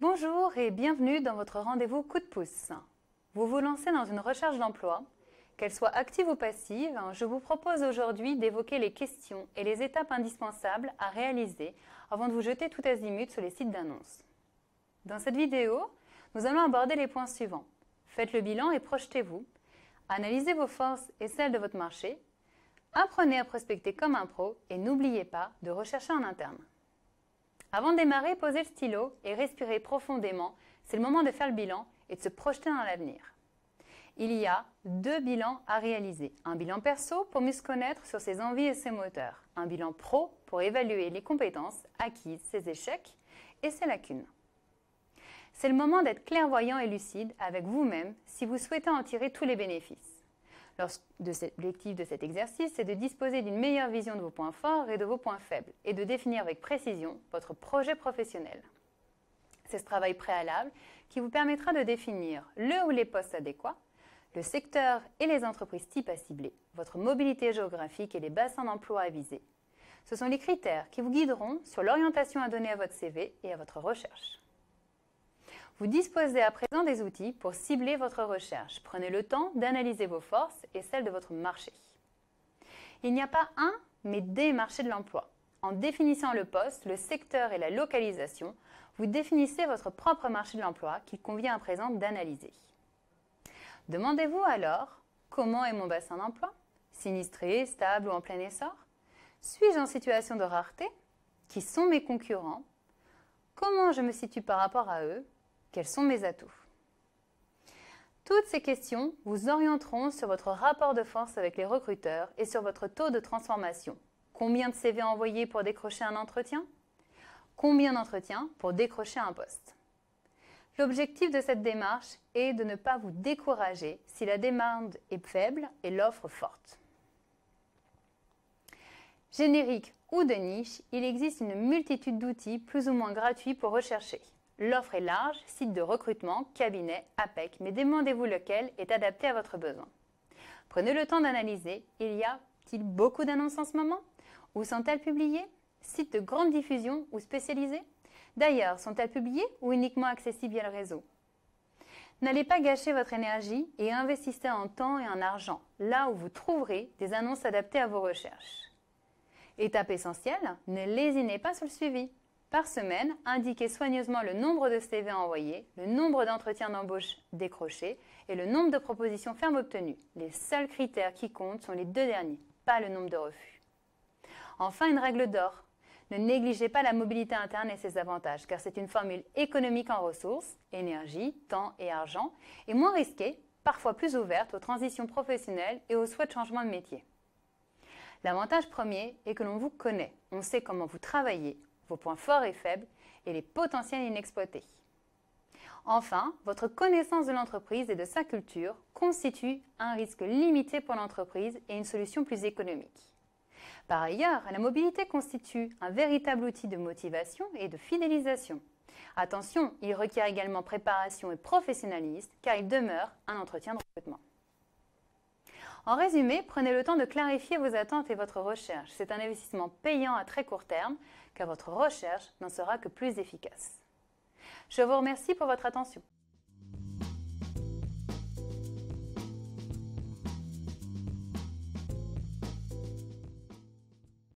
Bonjour et bienvenue dans votre rendez-vous coup de pouce. Vous vous lancez dans une recherche d'emploi, qu'elle soit active ou passive, je vous propose aujourd'hui d'évoquer les questions et les étapes indispensables à réaliser avant de vous jeter tout azimut sur les sites d'annonces. Dans cette vidéo, nous allons aborder les points suivants. Faites le bilan et projetez-vous. Analysez vos forces et celles de votre marché. Apprenez à prospecter comme un pro et n'oubliez pas de rechercher en interne. Avant de démarrer, posez le stylo et respirez profondément. C'est le moment de faire le bilan et de se projeter dans l'avenir. Il y a 2 bilans à réaliser. Un bilan perso pour mieux se connaître sur ses envies et ses moteurs. Un bilan pro pour évaluer les compétences acquises, ses échecs et ses lacunes. C'est le moment d'être clairvoyant et lucide avec vous-même si vous souhaitez en tirer tous les bénéfices. L'objectif de cet exercice est de disposer d'une meilleure vision de vos points forts et de vos points faibles et de définir avec précision votre projet professionnel. C'est ce travail préalable qui vous permettra de définir le ou les postes adéquats, le secteur et les entreprises types à cibler, votre mobilité géographique et les bassins d'emploi à viser. Ce sont les critères qui vous guideront sur l'orientation à donner à votre CV et à votre recherche. Vous disposez à présent des outils pour cibler votre recherche. Prenez le temps d'analyser vos forces et celles de votre marché. Il n'y a pas un, mais des marchés de l'emploi. En définissant le poste, le secteur et la localisation, vous définissez votre propre marché de l'emploi qu'il convient à présent d'analyser. Demandez-vous alors, comment est mon bassin d'emploi? Sinistré, stable ou en plein essor? Suis-je en situation de rareté? Qui sont mes concurrents? Comment je me situe par rapport à eux? Quels sont mes atouts? Toutes ces questions vous orienteront sur votre rapport de force avec les recruteurs et sur votre taux de transformation. Combien de CV envoyés pour décrocher un entretien? Combien d'entretiens pour décrocher un poste? L'objectif de cette démarche est de ne pas vous décourager si la demande est faible et l'offre forte. Générique ou de niche, il existe une multitude d'outils plus ou moins gratuits pour rechercher. L'offre est large, site de recrutement, cabinet, APEC, mais demandez-vous lequel est adapté à votre besoin. Prenez le temps d'analyser. Y a-t-il beaucoup d'annonces en ce moment? Où sont-elles publiées? Sites de grande diffusion ou spécialisés? D'ailleurs, sont-elles publiées ou uniquement accessibles via le réseau? N'allez pas gâcher votre énergie et investissez en temps et en argent, là où vous trouverez des annonces adaptées à vos recherches. Étape essentielle, ne lésinez pas sur le suivi. Par semaine, indiquez soigneusement le nombre de CV envoyés, le nombre d'entretiens d'embauche décrochés et le nombre de propositions fermes obtenues. Les seuls critères qui comptent sont les 2 derniers, pas le nombre de refus. Enfin, une règle d'or. Ne négligez pas la mobilité interne et ses avantages, car c'est une formule économique en ressources, énergie, temps et argent, et moins risquée, parfois plus ouverte aux transitions professionnelles et aux souhaits de changement de métier. L'avantage premier est que l'on vous connaît, on sait comment vous travaillez, vos points forts et faibles et les potentiels inexploités. Enfin, votre connaissance de l'entreprise et de sa culture constitue un risque limité pour l'entreprise et une solution plus économique. Par ailleurs, la mobilité constitue un véritable outil de motivation et de fidélisation. Attention, il requiert également préparation et professionnalisme car il demeure un entretien de recrutement. En résumé, prenez le temps de clarifier vos attentes et votre recherche. C'est un investissement payant à très court terme, car votre recherche n'en sera que plus efficace. Je vous remercie pour votre attention.